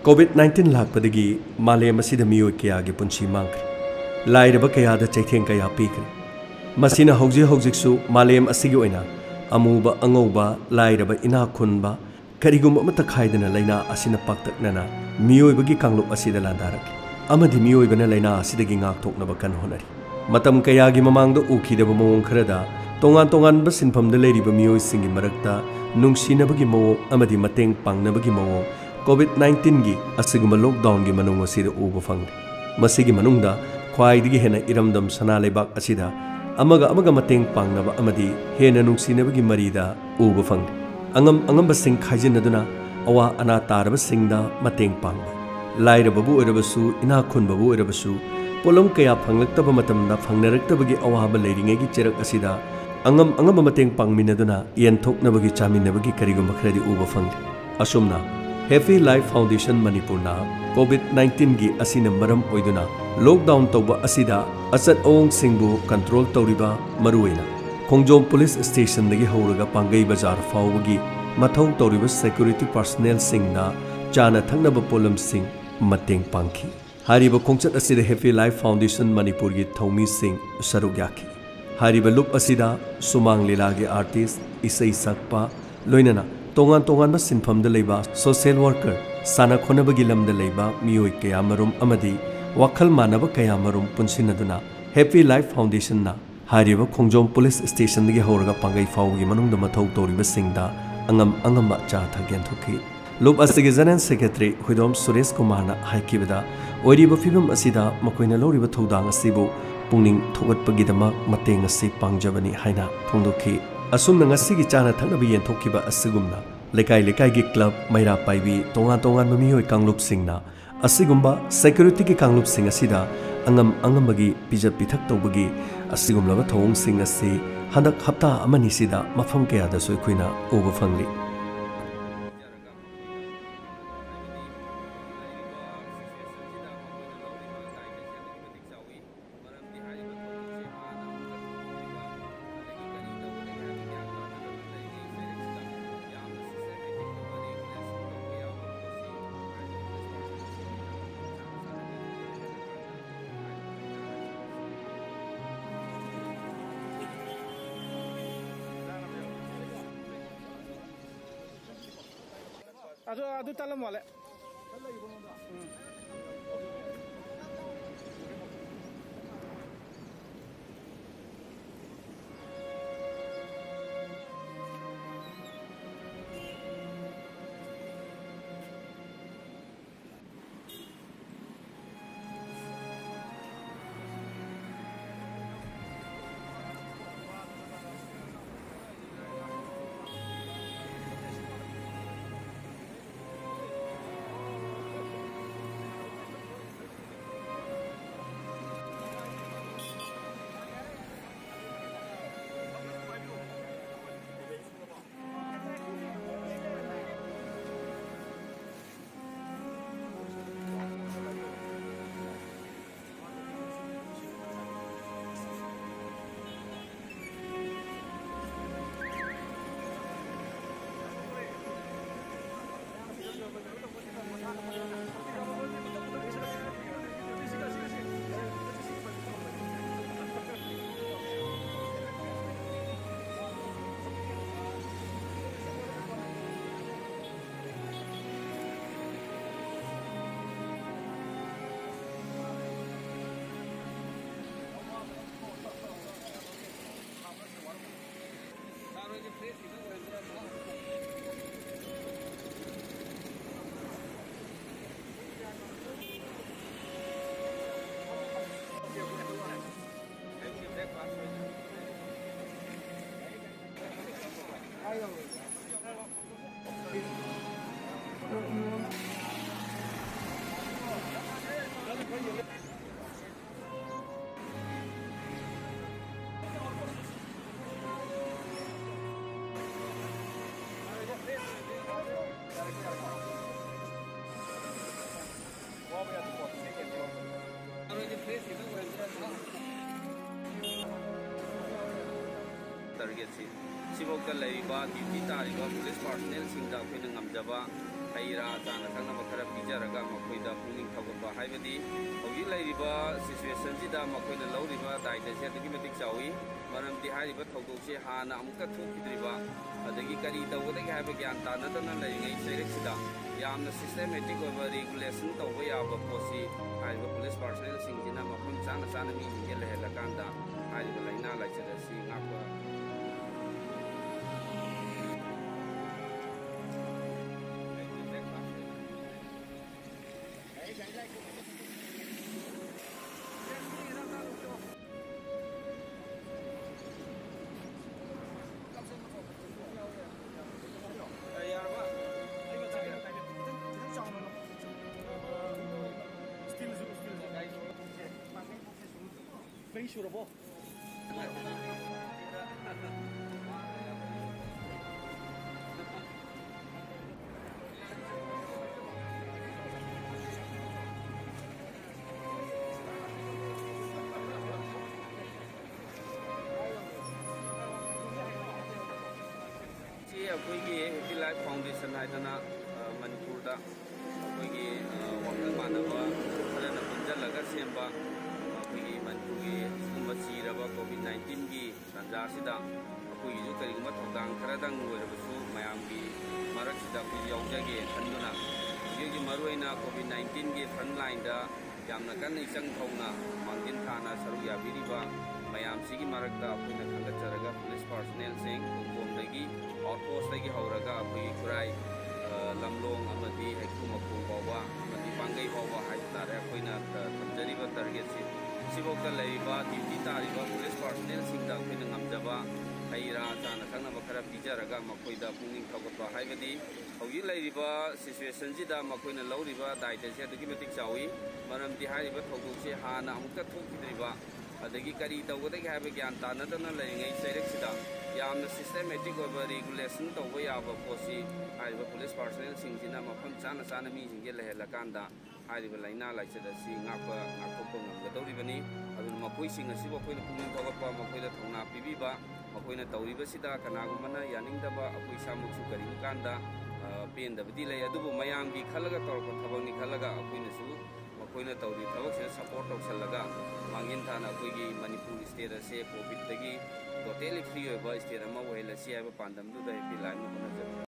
COVID-19 लाकपदगी मालेम असिदा मियोय कयागी पुंसी मांखरे लाइरब कयादा चैथें कया पीखरे मसिना हौजिक मालेम असिगी ओइना अमूबा अंगौबा लाइरब इना खुनबा करिगुम अमत खाइदना लैना असिना पाक्तकनना मियोयबगी कांगलुप असिदा लांदारकले अमदि मियोयबना लैना असिदगी ngaktoknaba kan honari matam kayagi mamangda ukidaba mawong kharada tongan sinfamda leiriba miyoy singi marakta nungsinabagi mawong amadi mateng pangnabagi mawong COVID-19 gi asiguma lockdown gi manung asida uba fangre masigi manungda khwaidigi hena iramdam sana lebak asida amaga mateng pangnaba amadi hena nungsinabagi marida uba fangre angamba sing khaijinaduna awa ana taraba singda mateng pangba lairababu erabasu ina khunbabu erabasu polom kaya phanglaktaba matamda phangnaraktabagi awaba leiringegi cherak asida angamba mateng pangminaduna yenthoknabagi chaminabagi karigumba khradi uba fangre asumna Happy Life Foundation Manipurna COVID-19 gi asina maram oiduna lockdown tawba asida asat ong singbu control tawriba maruina Khongjom Police Station dagi hawraga Pangai Bazar fawgi mathau tawriba security personnel singna chana thangnaba polam sing mateng pangki hariba khongchat asida Happy Life Foundation Manipur gi thaumi sing saruk yaki hariba loop asida sumang lila gi artist isai sakpa loinana tongan sinfamda leiba social worker sana khonabagi lamda leiba miyoy kayamarum amadi wakhal manaba kayamarum punsinaduna Happy Life Foundation na hariba Khongjom Police Station dagi hawraga Pangai fawgi manungda mathau toriba singda angam cha thagen thoki lob asigi General Secretary Huidom Suresh Kumar na haikibada oiriba fibam asida makoina loriba thodang asibu pungning thogatpagidama mateng asi pangjabani haina phongdoki asumna ngasigi chana thangnabi yenthokiba asigumna lekai gi club maira paibi tongan mamihoy kanglup singna asigumba security gi kanglup sing asida angambagi pijat pithak tawbagi asigumlaba thong sing asi handak hapta amani sida mafam kaya da soi khuina uba fangli Adu talam wale. target si sibok ka lay ba duty tari ba police personnel singda ko nang amjaba ꯍꯩ ꯔꯥ ꯆꯥꯅ ꯊꯛꯅꯕ ꯈꯔ ꯄꯤꯖꯔꯒ ꯃꯈꯣꯏꯗ ꯄꯨꯛꯅꯤꯡ ꯊꯧꯒꯠꯄ ꯍꯥꯏꯕꯗꯤ ꯍꯧꯖꯤꯛ ꯂꯩꯔꯤꯕ ꯁꯤꯆꯨꯋꯦꯁꯟꯁꯤꯗ ꯃꯈꯣꯏꯅ ꯂꯧꯔꯤꯕ ꯗꯥꯏꯇꯁꯦ ꯑꯗꯨꯛꯀꯤ ꯃꯇꯤꯛ ꯆꯥꯎꯏ ꯃꯔꯝꯗꯤ ꯍꯥꯏꯔꯤꯕ ꯊꯧꯗꯣꯛꯁꯦ ꯍꯥꯟꯅ ꯑꯃꯨꯛꯇ ꯊꯣꯛꯈꯤꯗ꯭ꯔꯤꯕ ꯑꯗꯒꯤ ꯀꯔꯤ ꯇꯧꯒꯗꯒꯦ ꯍꯥꯏꯕ ꯒ꯭ꯌꯥꯟ ꯇꯥꯅꯗꯅ ꯂꯩꯔꯤꯉꯩ ꯆꯩꯔꯛꯁꯤꯗ ꯌꯥꯝꯅ ꯁꯤꯁꯇꯦꯃꯦꯇꯤꯛ ꯑꯣꯏꯕ ꯔꯤꯒꯨꯂꯦꯁꯟ ꯇꯧꯕ ꯌꯥꯕ ꯄꯣꯠꯁꯤ ꯍꯥꯏꯔꯤꯕ ꯄꯨꯂꯤꯁ ꯄꯥꯔꯁꯣꯅꯦꯜꯁꯤꯡꯁꯤꯅ ꯃꯐꯝ ꯆꯥꯅ ꯆꯥꯅ ꯃꯤꯁꯤꯡꯁꯦ ꯂꯩꯍꯜꯂꯀꯥꯟꯗ ꯍꯥꯏꯔꯤꯕ ꯂꯥꯏꯅꯥ ꯂꯥꯏꯆꯠ ꯑꯁꯤ ꯉꯥꯛꯄ Bem churabo. ꯑꯩꯈꯣꯏꯒꯤ ꯍꯦꯄꯤ ꯂꯥꯏꯐ ꯐꯥꯎꯟꯗꯦꯁꯟ ꯍꯥꯏꯗꯅ ꯃꯅꯤꯄꯨꯔꯗ ꯑꯩꯈꯣꯏꯒꯤ ꯋꯥꯈꯜ ꯃꯥꯟꯅꯕ ꯈꯔꯅ ꯄꯨꯟꯁꯤꯜꯂꯒ ꯁꯦꯝꯕ ꯑꯩꯈꯣꯏꯒꯤ ꯃꯅꯤꯄꯨꯔꯒꯤ ꯁꯤꯒꯨꯝꯕ ꯆꯤꯔꯕ ꯀꯣꯚꯤꯗ-19ꯒꯤ ꯇꯥꯟꯖꯥꯁꯤꯗ ꯑꯩꯈꯣꯏꯒꯤꯁꯨ ꯀꯔꯤꯒꯨꯝꯕ ꯊꯧꯗꯥꯡ ꯈꯔꯗꯪ ꯑꯣꯏꯔꯕꯁꯨ ꯃꯌꯥꯝꯒꯤ ꯃꯔꯛꯁꯤꯗ ꯑꯩꯈꯣꯏ ꯌꯥꯎꯖꯒꯦ ꯈꯟꯗꯨꯅ ꯍꯧꯖꯤꯛ ꯃꯔꯨꯑꯣꯏꯅ ꯀꯣꯚꯤꯗ-19ꯒꯤ ꯐ꯭ꯔꯟꯠ ꯂꯥꯏꯟꯗ ꯌꯥꯝꯅ ꯀꯟꯅ ꯏꯆꯪ ꯊꯧꯅ ꯃꯥꯡꯖꯤꯟ ꯊꯥꯅ ꯁꯔꯨꯛ ꯌꯥꯕꯤꯔꯤꯕ ꯃꯌꯥꯝꯁꯤꯒꯤ ꯃꯔꯛꯇ ꯑꯩꯈꯣꯏꯅ ꯈꯟꯒꯠꯆꯔꯒ ꯄꯨꯂꯤꯁ ꯄꯥꯔꯁꯣꯅꯦꯜꯁꯤꯡ ꯈꯣꯡꯖꯣꯝꯗꯒꯤ ꯑꯥꯎꯠꯄꯣꯁꯇꯒꯤ ꯍꯧꯔꯒ ꯑꯩꯈꯣꯏꯒꯤ ꯈꯨꯔꯥꯏ ꯂꯝꯂꯣꯡ ꯑꯃꯗꯤ ꯍꯩꯀ꯭ꯔꯨ ꯃꯈꯣꯡ ꯐꯥꯎꯕ ꯑꯃꯗꯤ ꯄꯥꯡꯒꯩ ꯐꯥꯎꯕ ꯍꯥꯏꯕ ꯇꯥꯔꯦ ꯑꯩꯈꯣꯏꯅ ꯊꯝꯖꯔꯤꯕ ꯇꯥꯔꯒꯦꯠꯁꯤ ꯁꯤꯐꯥꯎꯗ ꯂꯩꯔꯤꯕ ꯗ꯭ꯌꯨꯇꯤ ꯇꯥꯔꯤꯕ ꯄꯨꯂꯤꯁ ꯄꯥꯔꯁꯣꯅꯦꯜꯁꯤꯡꯗ ꯑꯩꯈꯣꯏꯅ ꯉꯝꯖꯕ ꯍꯩ ꯔꯥ ꯆꯥꯅ ꯊꯛꯅꯕ ꯈꯔ ꯄꯤꯖꯔꯒ ꯃꯈꯣꯏꯗ ꯄꯨꯛꯅꯤꯡ ꯊꯧꯒꯠꯄ ꯍꯥꯏꯕꯗꯤ ꯍꯧꯖꯤꯛ ꯂꯩꯔꯤꯕ ꯁꯤꯆꯨꯋꯦꯁꯟꯁꯤꯗ ꯃꯈꯣꯏꯅ ꯂꯧꯔꯤꯕ ꯗꯥꯏꯇꯁꯦ ꯑꯗꯨꯛꯀꯤ ꯃꯇꯤꯛ ꯆꯥꯎꯏ ꯃꯔꯝꯗꯤ ꯍꯥꯏꯔꯤꯕ ꯊꯧꯗꯣꯛꯁꯦ ꯍꯥꯟꯅ ꯑꯃꯨꯛꯇ ꯊꯣꯛꯈꯤꯗ꯭ꯔꯤꯕ ꯑꯗꯒꯤ ꯀꯔꯤ ꯇꯧꯒꯗꯒꯦ ꯍꯥꯏꯕ ꯒ꯭ꯌꯥꯟ ꯇꯥꯅꯗꯅ ꯂꯩꯔꯤꯉꯩ ꯆꯩꯔꯛꯁꯤꯗ ꯌꯥꯝꯅ ꯁꯤꯁꯇꯦꯃꯦꯇꯤꯛ ꯑꯣꯏꯕ ꯔꯤꯒꯨꯂꯦꯁꯟ ꯇꯧꯕ ꯌꯥꯕ ꯄꯣꯠꯁꯤ ꯍꯥꯏꯔꯤꯕ ꯄꯨꯂꯤꯁ ꯄꯥꯔꯁꯣꯅꯦꯜꯁꯤꯡꯁꯤꯅ ꯃꯐꯝ ꯆꯥꯅ ꯆꯥꯅ ꯃꯤꯁꯤꯡꯁꯦ ꯂꯩꯍꯜꯂꯀꯥꯟꯗ ꯍꯥꯏꯔꯤꯕ ꯂꯥꯏꯅꯥ ꯂꯥꯏꯆꯠ ꯑꯁꯤ ꯉꯥꯛꯊꯣꯛꯄ ꯉꯝꯒꯗꯧꯔꯤꯕꯅꯤ ꯑꯗꯨꯅ ꯃꯈꯣꯏꯁꯤꯡ ꯑꯁꯤꯕꯨ ꯑꯩꯈꯣꯏꯅ ꯄꯨꯛꯅꯤꯡ ꯊꯧꯒꯠꯄ ꯃꯈꯣꯏꯗ ꯊꯧꯅꯥ ꯄꯤꯕꯤꯕ ꯃꯈꯣꯏꯅ ꯇꯧꯔꯤꯕꯁꯤꯗ ꯀꯅꯥꯒꯨꯝꯕꯅ ꯌꯥꯅꯤꯡꯗꯕ ꯑꯩꯈꯣꯏ ꯏꯁꯥꯃꯛꯁꯨ ꯀꯔꯤꯒꯨꯝꯕ ꯀꯥꯟꯗ ꯄꯦꯟꯗꯕꯗꯤ ꯂꯩ ꯑꯗꯨꯕꯨ ꯃꯌꯥꯝꯒꯤ ꯈꯜꯂꯒ ꯇꯧꯔꯛꯄ ꯊꯕꯛꯅꯤ ꯈꯜꯂꯒ ꯑꯩꯈꯣꯏꯅꯁꯨ ꯃꯈꯣꯏꯅ ꯇꯧꯔꯤꯕ ꯊꯕꯛꯁꯤꯗ ꯁꯄꯣꯔꯠ ꯇꯧꯁꯜꯂꯒ ꯃꯥꯡꯖꯤꯟ ꯊꯥꯅ ꯑꯩꯈꯣꯏꯒꯤ ꯃꯅꯤꯄꯨꯔ ꯁ꯭ꯇꯦꯠ ꯑꯁꯦ ꯀꯣꯚꯤꯗꯇꯒꯤ ꯇꯣꯇꯦꯂꯤ ꯐ꯭ꯔꯤ ꯑꯣꯏꯕ ꯁ꯭ꯇꯦꯠ ꯑꯃ ꯑꯣꯏꯍꯜꯂꯁꯤ ꯍꯥꯏꯕ ꯄꯥꯟꯗꯝꯗꯨꯗ ꯍꯦꯄꯤ ꯂꯥꯏꯐꯅ ꯍꯣꯠꯅꯖꯕꯅꯤ